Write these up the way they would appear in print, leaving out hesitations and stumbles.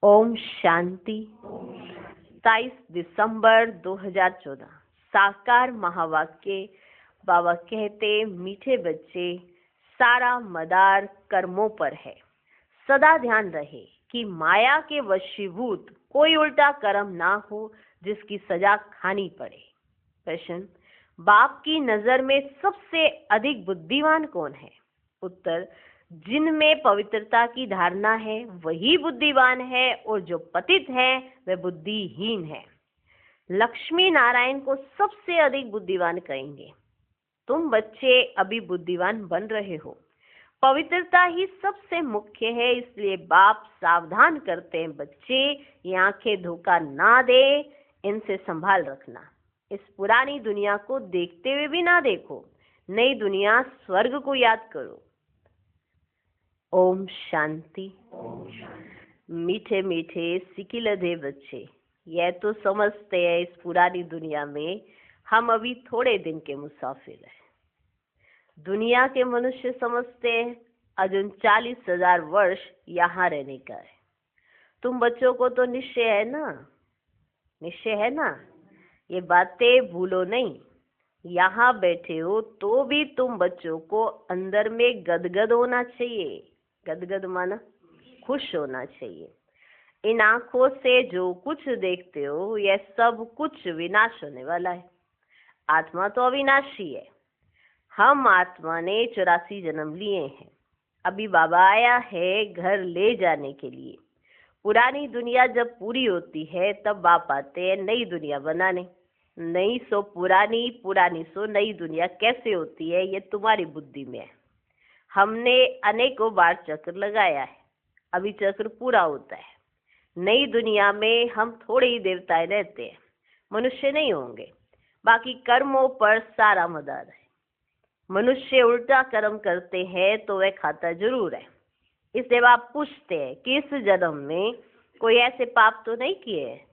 ओम शांति। 23 दिसंबर 2014। साकार महावाक्य। बाबा कहते, मीठे बच्चे, सारा मदार कर्मों पर है। सदा ध्यान रहे कि माया के वशीभूत कोई उल्टा कर्म ना हो जिसकी सजा खानी पड़े। प्रश्न, बाप की नजर में सबसे अधिक बुद्धिमान कौन है? उत्तर, जिनमें पवित्रता की धारणा है वही बुद्धिमान है और जो पतित है वह बुद्धिहीन है। लक्ष्मी नारायण को सबसे अधिक बुद्धिमान कहेंगे। तुम बच्चे अभी बुद्धिमान बन रहे हो। पवित्रता ही सबसे मुख्य है, इसलिए बाप सावधान करते हैं, बच्चे ये आंखें धोखा ना दे, इनसे संभाल रखना। इस पुरानी दुनिया को देखते हुए भी ना देखो, नई दुनिया स्वर्ग को याद करो। ओम शांति। मीठे मीठे सिकिलधे बच्चे, यह तो समझते हैं इस पुरानी दुनिया में हम अभी थोड़े दिन के मुसाफिर हैं। दुनिया के मनुष्य समझते हैं अजून 40,000 वर्ष यहाँ रहने का है। तुम बच्चों को तो निश्चय है ना, निश्चय है ना, ये बातें भूलो नहीं। यहाँ बैठे हो तो भी तुम बच्चों को अंदर में गदगद होना चाहिए। गदगद माना खुश होना चाहिए। इन आंखों से जो कुछ देखते हो यह सब कुछ विनाश होने वाला है। आत्मा तो अविनाशी है। हम आत्मा ने 84 जन्म लिए हैं। अभी बाबा आया है घर ले जाने के लिए। पुरानी दुनिया जब पूरी होती है तब बाप आते हैं नई दुनिया बनाने। नई सो पुरानी, पुरानी सो नई दुनिया कैसे होती है ये तुम्हारी बुद्धि में है। हमने अनेकों बार चक्र लगाया है, अभी चक्र पूरा होता है। नई दुनिया में हम थोड़े ही देवताएं रहते हैं, मनुष्य नहीं होंगे। बाकी कर्मों पर सारा मदार है। मनुष्य उल्टा कर्म करते हैं तो वह खाता जरूर है। इसलिए आप पूछते हैं कि इस जन्म में कोई ऐसे पाप तो नहीं किए हैं।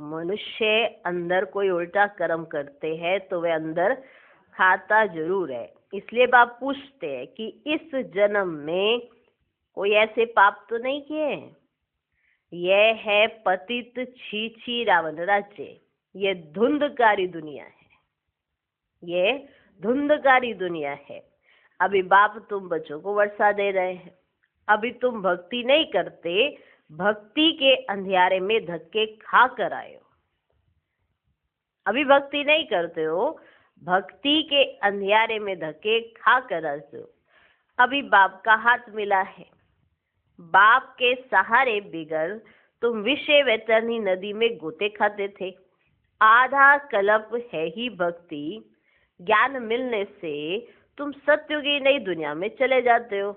मनुष्य अंदर कोई उल्टा कर्म करते हैं तो वह अंदर खाता जरूर है। इसलिए आप पूछते हैं कि इस जन्म में कोई ऐसे पाप तो नहीं किए हैं। यह है पतित छी रावण राज्य। यह धुंधकारी दुनिया है, यह धुंधकारी दुनिया है। अभी बाप तुम बच्चों को वर्षा दे रहे हैं। अभी तुम भक्ति नहीं करते, भक्ति के अंधियारे में धक्के खा कर आए हो। अभी भक्ति नहीं करते हो, भक्ति के अंधियारे में धक्के खा कर आए हो। अभी बाप का हाथ मिला है। बाप के सहारे बिगर तुम विषय वैतरणी नदी में गोते खाते थे। आधा कल्प है ही भक्ति। ज्ञान मिलने से तुम सत्युग की नई दुनिया में चले जाते हो।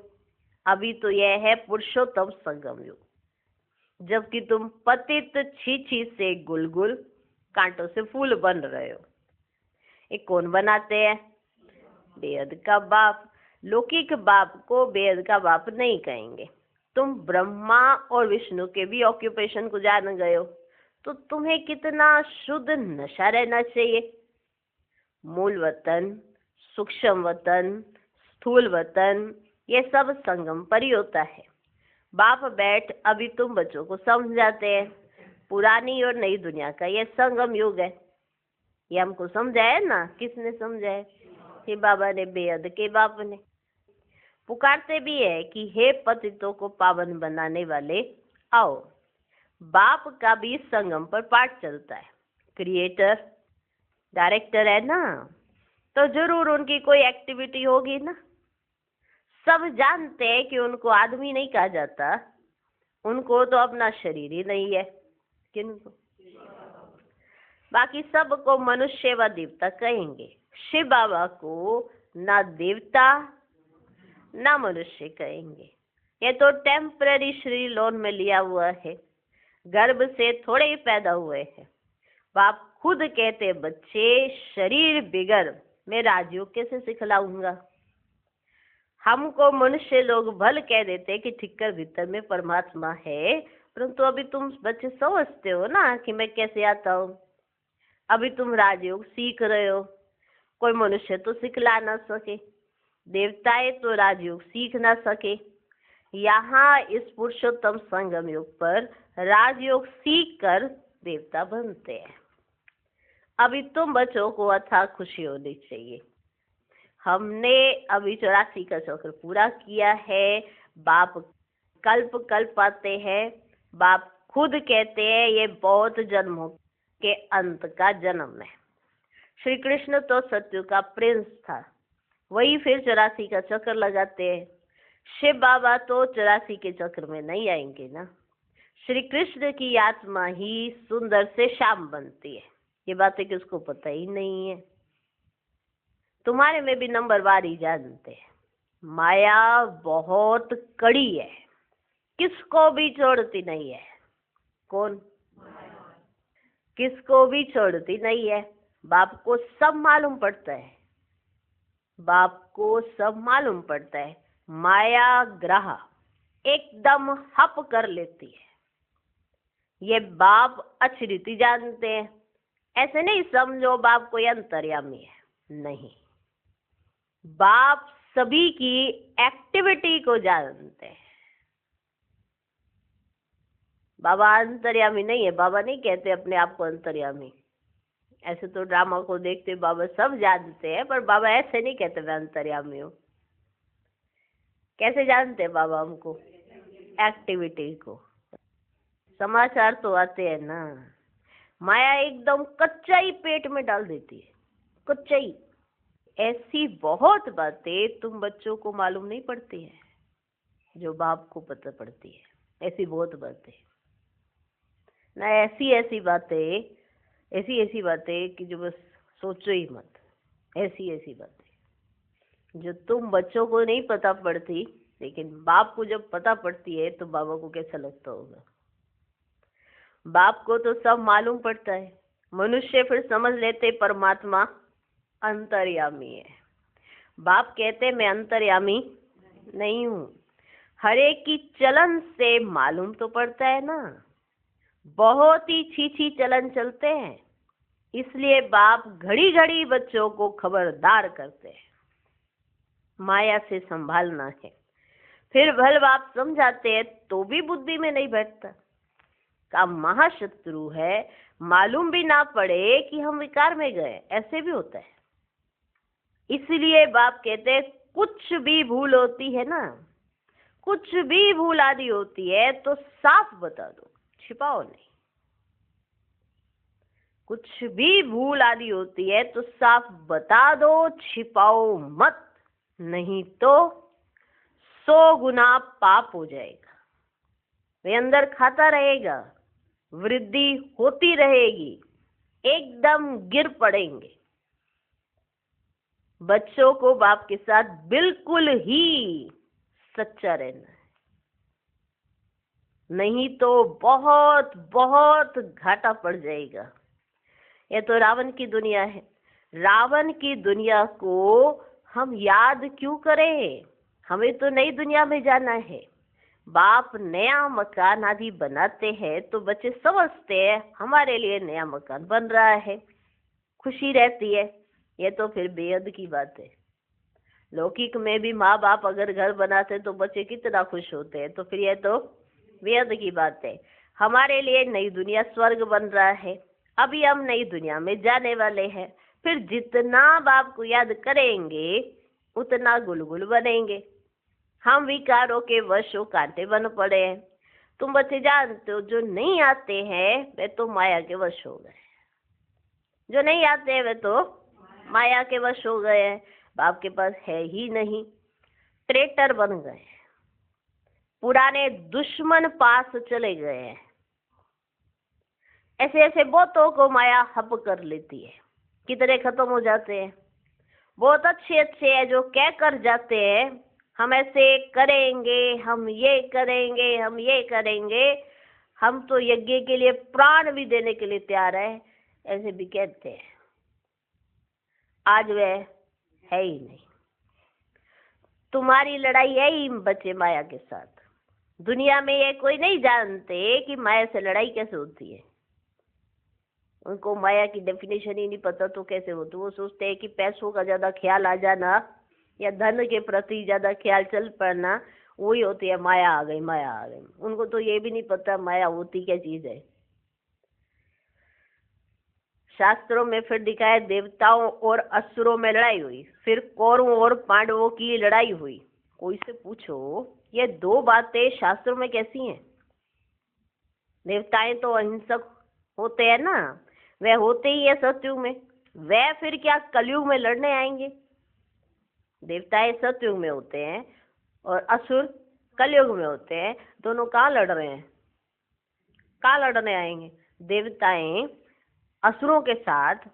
अभी तो यह है पुरुषोत्तम संगम युग, जबकि तुम पतित छी से गुलगुल, कांटों से फूल बन रहे हो। ये कौन बनाते हैं? बेहद का बाप। लौकिक बाप को बेहद का बाप नहीं कहेंगे। तुम ब्रह्मा और विष्णु के भी ऑक्यूपेशन को जान गए हो, तो तुम्हें कितना शुद्ध नशा रहना चाहिए। मूल वतन, सूक्ष्म वतन, स्थूल वतन, ये सब संगम पर ही होता है। बाप बैठ अभी तुम बच्चों को समझाते हैं पुरानी और नई दुनिया का ये संगम युग है। ये हमको समझाया ना, किसने समझाया? कि बाबा ने, बेहद के बाप ने। पुकारते भी है कि हे पतितों को पावन बनाने वाले आओ। बाप का भी संगम पर पाठ चलता है। क्रिएटर डायरेक्टर है ना, तो जरूर उनकी कोई एक्टिविटी होगी ना। सब जानते हैं कि उनको आदमी नहीं कहा जाता, उनको तो अपना शरीर ही नहीं है। किनको? बाकी सबको मनुष्य व देवता कहेंगे। शिव बाबा को ना देवता ना मनुष्य कहेंगे। ये तो टेम्पररी शरीर लोन में लिया हुआ है, गर्भ से थोड़े ही पैदा हुए हैं। बाप खुद कहते, बच्चे शरीर बिगर मैं राजयोग कैसे सिखलाऊंगा। हमको मनुष्य लोग भल कह देते कि ठिक्कर भीतर में परमात्मा है, परंतु अभी तुम बच्चे समझते हो ना कि मैं कैसे आता हूँ। अभी तुम राजयोग सीख रहे हो, कोई मनुष्य तो सिखला ना सके, देवताएं तो राजयोग सीख ना सके। यहाँ इस पुरुषोत्तम संगम युग पर राजयोग सीख कर देवता बनते हैं। अभी तुम बच्चों को अथाह खुशी होनी चाहिए। हमने अभी 84 का चक्र पूरा किया है। बाप कल्प कल्प आते हैं। बाप खुद कहते हैं ये बहुत जन्मों के अंत का जन्म है। श्री कृष्ण तो सत्युग का प्रिंस था, वही फिर 84 का चक्र लगाते हैं। शिव बाबा तो 84 के चक्र में नहीं आएंगे ना। श्री कृष्ण की आत्मा ही सुंदर से श्याम बनती है। ये बातें किसको पता ही नहीं है। तुम्हारे में भी नंबरवार ही जानते हैं। माया बहुत कड़ी है, किसको भी छोड़ती नहीं है। कौन? किसको भी छोड़ती नहीं है। बाप को सब मालूम पड़ता है। बाप को सब मालूम पड़ता है। माया ग्रह एकदम हप कर लेती है। ये बाप अच्छी रीति जानते हैं। ऐसे नहीं समझो बाप कोई अंतर्यामी है, नहीं। बाप सभी की एक्टिविटी को जानते हैं। बाबा अंतर्यामी नहीं है। बाबा नहीं कहते अपने आप को अंतर्यामी। ऐसे तो ड्रामा को देखते बाबा सब जानते हैं, पर बाबा ऐसे नहीं कहते मैं अंतर्यामी हूँ। कैसे जानते हैं बाबा हमको? एक्टिविटी को। समाचार तो आते हैं ना। माया एकदम कच्चा ही पेट में डाल देती है, कच्चा ही। ऐसी बहुत बातें तुम बच्चों को मालूम नहीं पड़ती है जो बाप को पता पड़ती है। ऐसी बहुत बातें ना, ऐसी बातें कि जो बस सोचो ही मत। ऐसी बातें जो तुम बच्चों को नहीं पता पड़ती, लेकिन बाप को जब पता पड़ती है तो बाबा को कैसा लगता होगा। बाप को तो सब मालूम पड़ता है। मनुष्य फिर समझ लेते परमात्मा अंतर्यामी है। बाप कहते मैं अंतर्यामी नहीं हूँ। हर एक की चलन से मालूम तो पड़ता है ना। बहुत ही छीछी चलन चलते हैं, इसलिए बाप घड़ी घड़ी बच्चों को खबरदार करते हैं। माया से संभालना है। फिर भल बाप समझाते हैं तो भी बुद्धि में नहीं बैठता। का महाशत्रु है, मालूम भी ना पड़े कि हम विकार में गए, ऐसे भी होता है। इसलिए बाप कहते हैं कुछ भी भूल होती है ना, कुछ भी भूल आदि होती है तो साफ बता दो, छिपाओ नहीं। कुछ भी भूल आदि होती है तो साफ बता दो, छिपाओ मत, नहीं तो 100 गुना पाप हो जाएगा। वे अंदर खाता रहेगा, वृद्धि होती रहेगी, एकदम गिर पड़ेंगे। बच्चों को बाप के साथ बिल्कुल ही सच्चा रहना है, नहीं तो बहुत बहुत घाटा पड़ जाएगा। ये तो रावण की दुनिया है। रावण की दुनिया को हम याद क्यों करें? हमें तो नई दुनिया में जाना है। बाप नया मकान आदि बनाते हैं तो बच्चे समझते हैं हमारे लिए नया मकान बन रहा है, खुशी रहती है। ये तो फिर बेहद की बात है। लौकिक में भी माँ बाप अगर घर बनाते तो बच्चे कितना खुश होते हैं, तो फिर ये तो बेहद की बात है। हमारे लिए नई दुनिया स्वर्ग बन रहा है। अभी हम नई दुनिया में जाने वाले हैं। फिर जितना बाप को याद करेंगे उतना गुलगुल बनेंगे। हम विकारों के वशों कांटे बन पड़े हैं। तुम बच्चे जानते हो जो नहीं आते हैं वे तो माया के वश हो गए। जो नहीं आते हैं वे तो माया के वश हो गए हैं। बाप के पास है ही नहीं, ट्रेटर बन गए, पुराने दुश्मन पास चले गए हैं। ऐसे ऐसे बहुतों को माया हप कर लेती है, कितने खत्म हो जाते हैं। बहुत अच्छे अच्छे हैं जो कह कर जाते हैं हम ऐसे करेंगे, हम ये करेंगे, हम ये करेंगे, हम तो यज्ञ के लिए प्राण भी देने के लिए तैयार है, ऐसे भी कहते हैं। आज वह है ही नहीं। तुम्हारी लड़ाई है ही बच्चे माया के साथ। दुनिया में ये कोई नहीं जानते कि माया से लड़ाई कैसे होती है। उनको माया की डेफिनेशन ही नहीं पता तो कैसे होती। वो सोचते हैं कि पैसों का ज्यादा ख्याल आ जाना या धन के प्रति ज्यादा ख्याल चल पड़ना वही होती है माया आ गई, माया आ गई। उनको तो ये भी नहीं पता माया होती क्या चीज है। शास्त्रों में फिर दिखाया देवताओं और असुरों में लड़ाई हुई, फिर कौरवों और पांडवों की लड़ाई हुई। कोई से पूछो ये दो बातें शास्त्रों में कैसी हैं? देवताएं तो अहिंसक होते हैं ना, वह होते ही है सतयुग में, वह फिर क्या कलयुग में लड़ने आएंगे? देवताएं सतयुग में होते हैं और असुर कलयुग में होते हैं, दोनों कहाँ लड़ रहे हैं? कहाँ लड़ने आएंगे? देवताएं असुरों के साथ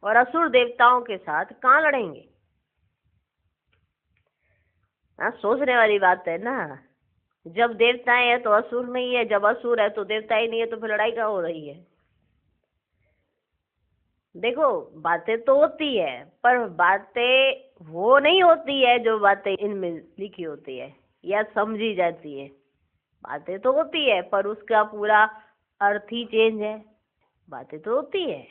और असुर देवताओं के साथ कहाँ लड़ेंगे? हाँ, सोचने वाली बात है ना। जब देवताएं है तो असुर नहीं है, जब असुर है तो देवता ही नहीं है, तो फिर लड़ाई क्या हो रही है? देखो बातें तो होती है, पर बातें वो नहीं होती है जो बातें इनमें लिखी होती है या समझी जाती है। बातें तो होती है पर उसका पूरा अर्थ ही चेंज है। बातें तो होती है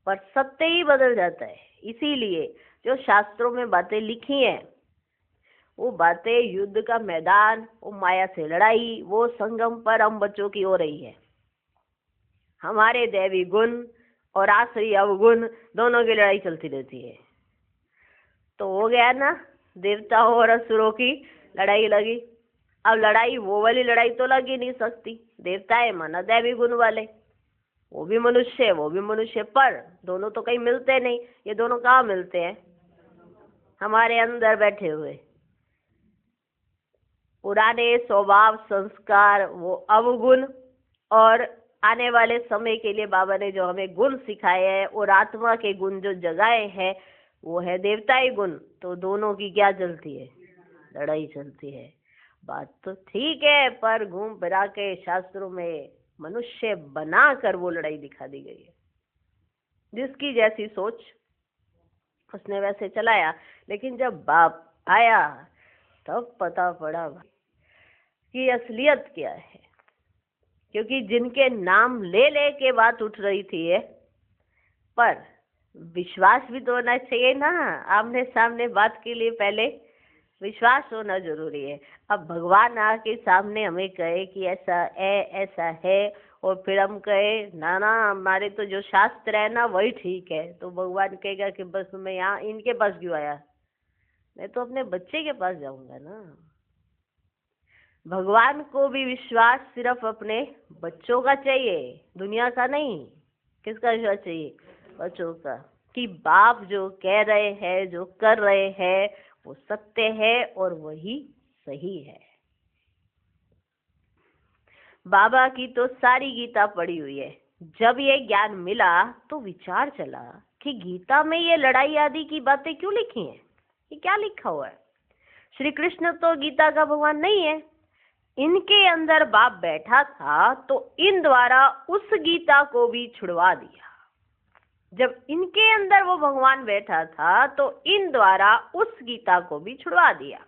पर सत्य ही बदल जाता है। इसीलिए जो शास्त्रों में बातें लिखी हैं वो बातें युद्ध का मैदान, वो माया से लड़ाई, वो संगम पर हम बच्चों की हो रही है। हमारे दैवी गुण और आसुरी अवगुण दोनों की लड़ाई चलती रहती है। तो हो गया ना, देवताओं और असुरों की लड़ाई लगी। अब लड़ाई वो वाली लड़ाई तो लग ही नहीं सकती। देवता है माना दैवी गुण वाले, वो भी मनुष्य, वो भी मनुष्य, पर दोनों तो कहीं मिलते नहीं। ये दोनों कहाँ मिलते हैं? हमारे अंदर बैठे हुए पुराने स्वभाव संस्कार, वो अवगुण, और आने वाले समय के लिए बाबा ने जो हमें गुण सिखाए हैं और आत्मा के गुण जो जगाए हैं वो है देवताई गुण। तो दोनों की क्या चलती है? लड़ाई चलती है। बात तो ठीक है, पर घूम फिरा के शास्त्रों में मनुष्य बनाकर वो लड़ाई दिखा दी गई है। जिसकी जैसी सोच उसने वैसे चलाया। लेकिन जब बाप आया तब पता पड़ा कि असलियत क्या है। क्योंकि जिनके नाम ले ले के बात उठ रही थी है, पर विश्वास भी तो होना चाहिए ना। आमने सामने बात के लिए पहले विश्वास होना जरूरी है। अब भगवान आके सामने हमें कहे कि ऐसा है ऐसा है, और फिर हम कहे ना ना हमारे तो जो शास्त्र है ना वही ठीक है, तो भगवान कहेगा कि बस मैं यहाँ इनके पास क्यों आया? मैं तो अपने बच्चे के पास जाऊंगा ना। भगवान को भी विश्वास सिर्फ अपने बच्चों का चाहिए, दुनिया का नहीं। किसका विश्वास चाहिए? बच्चों का। कि बाप जो कह रहे हैं, जो कर रहे हैं वो सत्य है और वही सही है। बाबा की तो सारी गीता पढ़ी हुई है। जब ये ज्ञान मिला तो विचार चला कि गीता में ये लड़ाई आदि की बातें क्यों लिखी हैं? ये क्या लिखा हुआ है? श्री कृष्ण तो गीता का भगवान नहीं है। इनके अंदर बाप बैठा था तो इन द्वारा उस गीता को भी छुड़वा दिया। जब इनके अंदर वो भगवान बैठा था तो इन द्वारा उस गीता को भी छुड़वा दिया।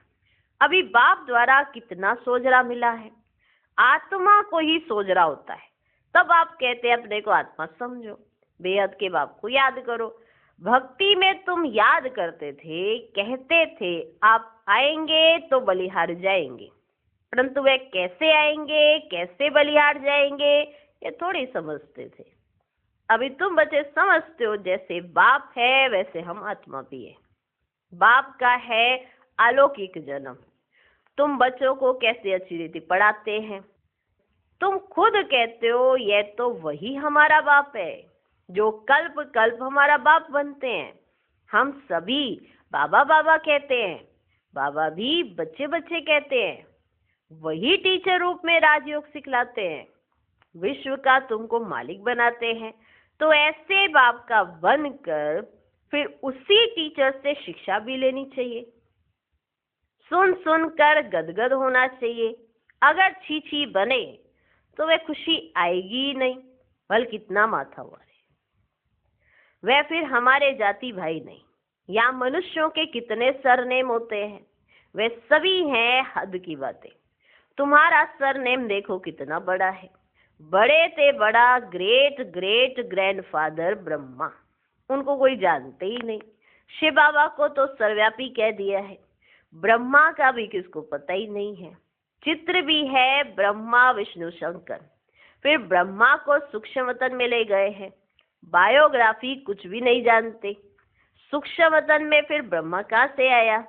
अभी बाप द्वारा कितना सोजरा मिला है। आत्मा को ही सोजरा होता है, तब आप कहते हैं अपने को आत्मा समझो। बेहद के बाप को याद करो। भक्ति में तुम याद करते थे, कहते थे आप आएंगे तो बलिहार जाएंगे, परंतु वे कैसे आएंगे, कैसे बलिहार जाएंगे ये थोड़ी समझते थे। अभी तुम बच्चे समझते हो, जैसे बाप है वैसे हम आत्मा भी है। बाप का है अलौकिक जन्म। तुम बच्चों को कैसे अच्छी रीति पढ़ाते हैं। तुम खुद कहते हो ये तो वही हमारा बाप है जो कल्प कल्प हमारा बाप बनते हैं। हम सभी बाबा बाबा कहते हैं, बाबा भी बच्चे बच्चे कहते हैं। वही टीचर रूप में राजयोग सिखलाते हैं, विश्व का तुमको मालिक बनाते हैं। तो ऐसे बाप का बनकर फिर उसी टीचर से शिक्षा भी लेनी चाहिए। सुन सुन कर गदगद होना चाहिए। अगर छी छी बने तो वह खुशी आएगी ही नहीं, बल्कि कितना माथा मारे। वह फिर हमारे जाति भाई नहीं। यहाँ मनुष्यों के कितने सरनेम होते हैं, वे सभी हैं हद की बातें। तुम्हारा सरनेम देखो कितना बड़ा है। बड़े थे बड़ा ग्रेट ग्रेट ग्रैंडफादर ब्रह्मा, उनको कोई जानते ही नहीं। शिव बाबा को तो सर्वव्यापी कह दिया है। ब्रह्मा का भी किसको पता ही नहीं है। चित्र भी है ब्रह्मा विष्णु शंकर, फिर ब्रह्मा को सूक्ष्म वतन में ले गए हैं, बायोग्राफी कुछ भी नहीं जानते। सूक्ष्म वतन में फिर ब्रह्मा कहाँ से आया,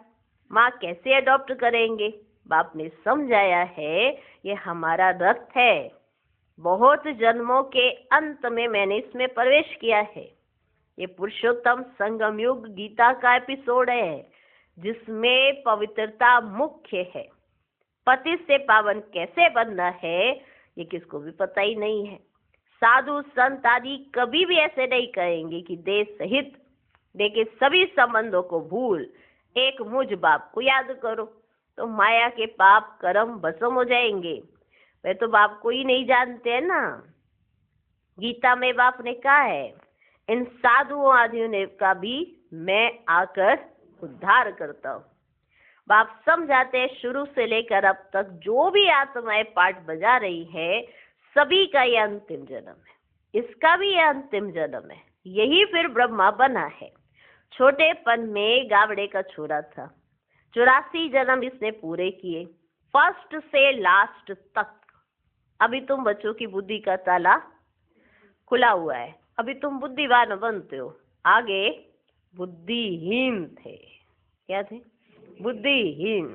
माँ कैसे अडॉप्ट करेंगे। बाप ने समझाया है ये हमारा रथ है, बहुत जन्मों के अंत में मैंने इसमें प्रवेश किया है। ये पुरुषोत्तम संगम युग गीता का एपिसोड है जिसमें पवित्रता मुख्य है। पति से पावन कैसे बनना है ये किसको भी पता ही नहीं है। साधु संत आदि कभी भी ऐसे नहीं कहेंगे कि देह सहित देह के सभी संबंधों को भूल एक मुझ बाप को याद करो, तो माया के पाप कर्म भस्म हो जाएंगे। वे तो बाप को ही नहीं जानते हैं ना। गीता में बाप ने कहा है इन साधुओं आदियों ने का भी मैं आकर उद्धार करता हूँ। बाप समझाते हैं शुरू से लेकर अब तक जो भी आत्माएं पाठ बजा रही है सभी का ये अंतिम जन्म है, इसका भी ये अंतिम जन्म है। यही फिर ब्रह्मा बना है। छोटेपन में गावड़े का छोरा था, 84 जन्म इसने पूरे किए, फर्स्ट से लास्ट तक। अभी तुम बच्चों की बुद्धि का ताला खुला हुआ है, अभी तुम बुद्धिवान बनते हो। आगे बुद्धिहीन थे। क्या थे? बुद्धिहीन।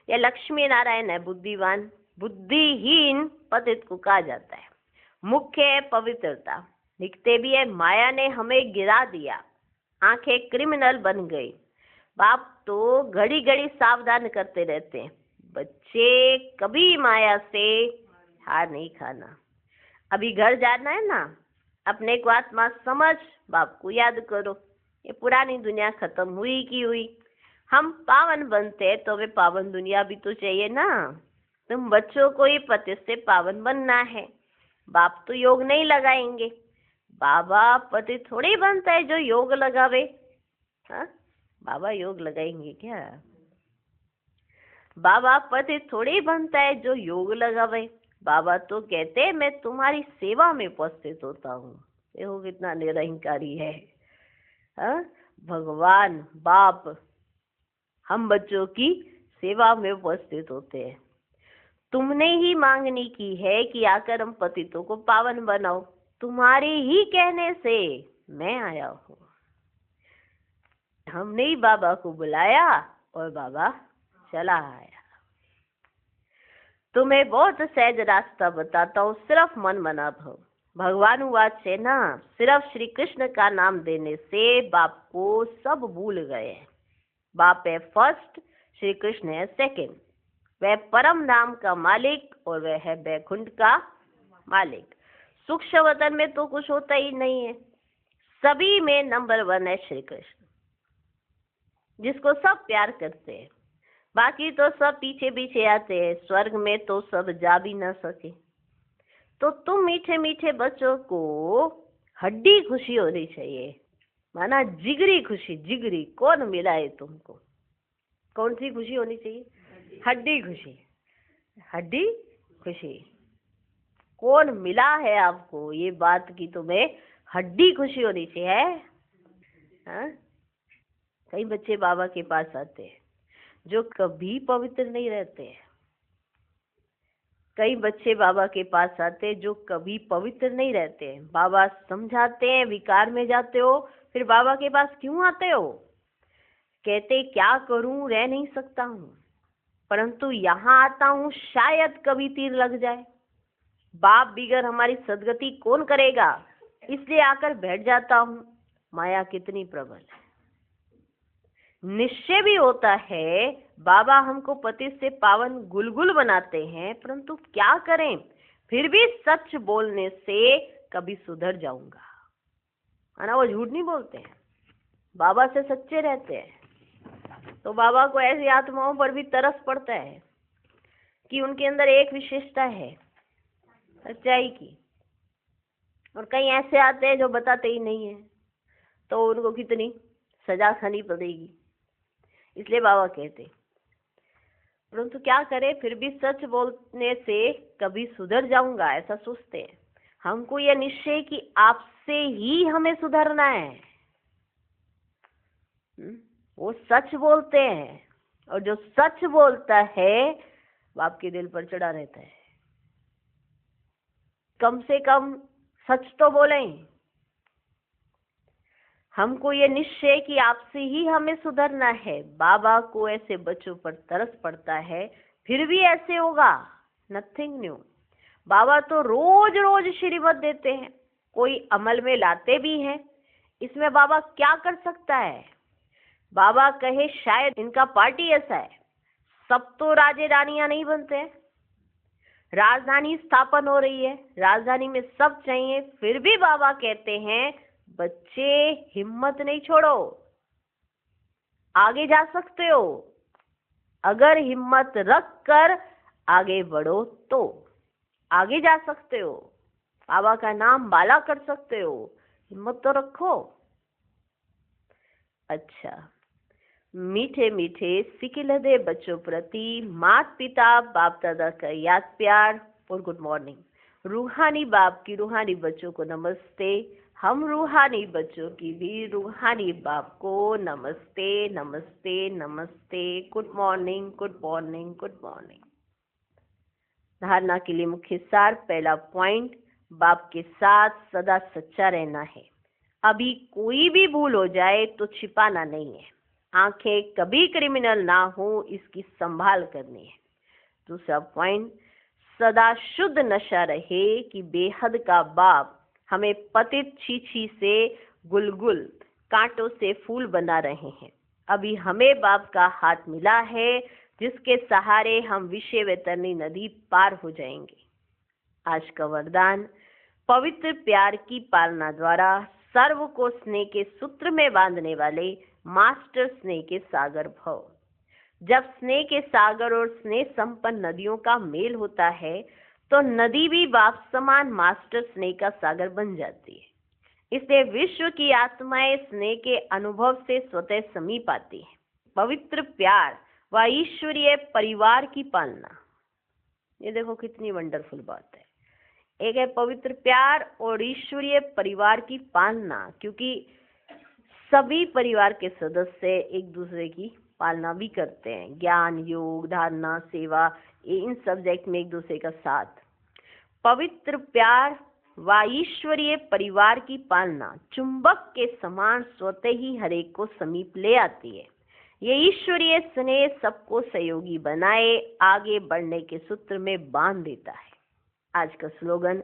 यह लक्ष्मी नारायण है बुद्धिवान, बुद्धिहीन पतित को कहा जाता है। मुख्य है पवित्रता। लिखते भी है माया ने हमें गिरा दिया, आंखें क्रिमिनल बन गई। बाप तो घड़ी घड़ी सावधान करते रहते हैं, बच्चे कभी माया से हार नहीं खाना। अभी घर जाना है ना, अपने को आत्मा समझ, बाप को याद करो। ये पुरानी दुनिया खत्म हुई की हुई, हम पावन बनते हैं तो वे पावन दुनिया भी तो चाहिए ना। तुम बच्चों को ही पति से पावन बनना है। बाप तो योग नहीं लगाएंगे, बाबा पति थोड़ी बनता है जो योग लगावे। हाँ, बाबा योग लगाएंगे क्या? बाबा पति थोड़ी बनता है जो योग लगावे। बाबा तो कहते हैं मैं तुम्हारी सेवा में उपस्थित होता हूँ। देखो कितना निरहंकारी है। हाँ? भगवान बाप हम बच्चों की सेवा में उपस्थित होते हैं। तुमने ही मांगनी की है कि आकर हम पतितों को पावन बनाओ, तुम्हारे ही कहने से मैं आया हूँ। हमने ही बाबा को बुलाया और बाबा चला आया। तुम्हें बहुत सहज रास्ता बताता हूँ, सिर्फ मन मना भव। भगवान वाच से ना, सिर्फ श्री कृष्ण का नाम देने से बाप को सब भूल गए। बाप है फर्स्ट, श्री कृष्ण है सेकंड। वह परम धाम का मालिक और वह है बैकुंठ का मालिक। सूक्ष्म वतन में तो कुछ होता ही नहीं है। सभी में नंबर 1 है श्री कृष्ण, जिसको सब प्यार करते हैं। बाकी तो सब पीछे पीछे आते हैं, स्वर्ग में तो सब जा भी ना सके। तो तुम मीठे मीठे बच्चों को हड्डी खुशी होनी चाहिए, माना जिगरी खुशी। जिगरी कौन मिला है तुमको? कौन सी खुशी होनी चाहिए? हड्डी खुशी। हड्डी खुशी कौन मिला है आपको? ये बात की तुम्हें हड्डी खुशी होनी चाहिए। हाँ? कई बच्चे बाबा के पास आते हैं जो कभी पवित्र नहीं रहते हैं। कई बच्चे बाबा के पास आते हैं जो कभी पवित्र नहीं रहते हैं। बाबा समझाते हैं विकार में जाते हो, फिर बाबा के पास क्यों आते हो? कहते क्या करूं, रह नहीं सकता हूँ, परंतु यहाँ आता हूँ शायद कभी तीर लग जाए। बाप बिगर हमारी सदगति कौन करेगा, इसलिए आकर बैठ जाता हूँ। माया कितनी प्रबल है। निश्चय भी होता है बाबा हमको पति से पावन गुलगुल बनाते हैं, परंतु क्या करें, फिर भी सच बोलने से कभी सुधर जाऊंगा। है ना, वो झूठ नहीं बोलते हैं, बाबा से सच्चे रहते हैं। तो बाबा को ऐसी आत्माओं पर भी तरस पड़ता है कि उनके अंदर एक विशेषता है सच्चाई की, और कई ऐसे आते हैं जो बताते ही नहीं है, तो उनको कितनी सजा खानी पड़ेगी। इसलिए बाबा कहते, परंतु क्या करें, फिर भी सच बोलने से कभी सुधर जाऊंगा, ऐसा सोचते हैं। हमको यह निश्चय कि आपसे ही हमें सुधरना है। वो सच बोलते हैं और जो सच बोलता है बाप के दिल पर चढ़ा रहता है। कम से कम सच तो बोलें। हमको ये निश्चय कि आपसे ही हमें सुधरना है। बाबा को ऐसे बच्चों पर तरस पड़ता है, फिर भी ऐसे होगा, नथिंग न्यू। बाबा तो रोज रोज श्रीमत देते हैं, कोई अमल में लाते भी हैं। इसमें बाबा क्या कर सकता है? बाबा कहे शायद इनका पार्टी ऐसा है, सब तो राजे रानियां नहीं बनते हैं। राजधानी स्थापन हो रही है, राजधानी में सब चाहिए, फिर भी बाबा कहते हैं बच्चे हिम्मत नहीं छोड़ो, आगे जा सकते हो। अगर हिम्मत रख कर आगे बढ़ो तो आगे जा सकते हो, बाबा का नाम बाला कर सकते हो, हिम्मत तो रखो। अच्छा, मीठे मीठे सिकिलदे बच्चों प्रति माता पिता बाप दादा का याद प्यार और गुड मॉर्निंग। रूहानी बाप की रूहानी बच्चों को नमस्ते। हम रूहानी बच्चों की भी रूहानी बाप को नमस्ते नमस्ते नमस्ते। Good morning good morning good morning. धारणा के लिए मुख्य सार। पहला पॉइंट, बाप के साथ सदा सच्चा रहना है। अभी कोई भी भूल हो जाए तो छिपाना नहीं है। आंखें कभी क्रिमिनल ना हो, इसकी संभाल करनी है। दूसरा पॉइंट, सदा शुद्ध नशा रहे कि बेहद का बाप हमें पतित छीछी से गुलगुल कांटों से फूल बना रहे हैं। अभी हमें बाप का हाथ मिला है जिसके सहारे हम विषय वैतरणी नदी पार हो जाएंगे। आज का वरदान, पवित्र प्यार की पालना द्वारा सर्व को स्नेह के सूत्र में बांधने वाले मास्टर स्नेह के सागर भव। जब स्नेह के सागर और स्नेह संपन्न नदियों का मेल होता है तो नदी भी बाप समान मास्टर स्नेह का सागर बन जाती है। इसलिए विश्व की आत्माएं स्नेह के अनुभव से स्वतः समीप आती है। पवित्र प्यार व ईश्वरीय परिवार की पालना, ये देखो कितनी वंडरफुल बात है। एक है पवित्र प्यार और ईश्वरीय परिवार की पालना, क्योंकि सभी परिवार के सदस्य एक दूसरे की पालना भी करते हैं। ज्ञान, योग, धारणा, सेवा, इन सब्जेक्ट में एक दूसरे का साथ। पवित्र प्यार व ईश्वरीय परिवार की पालना चुंबक के समान स्वतः ही हरेक को समीप ले आती है। ये ईश्वरीय स्नेह सबको सहयोगी बनाए आगे बढ़ने के सूत्र में बांध देता है। आज का स्लोगन,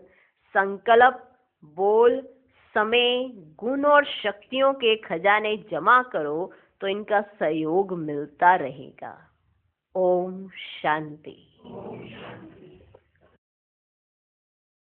संकल्प, बोल, समय, गुण और शक्तियों के खजाने जमा करो तो इनका सहयोग मिलता रहेगा। ओम शांति।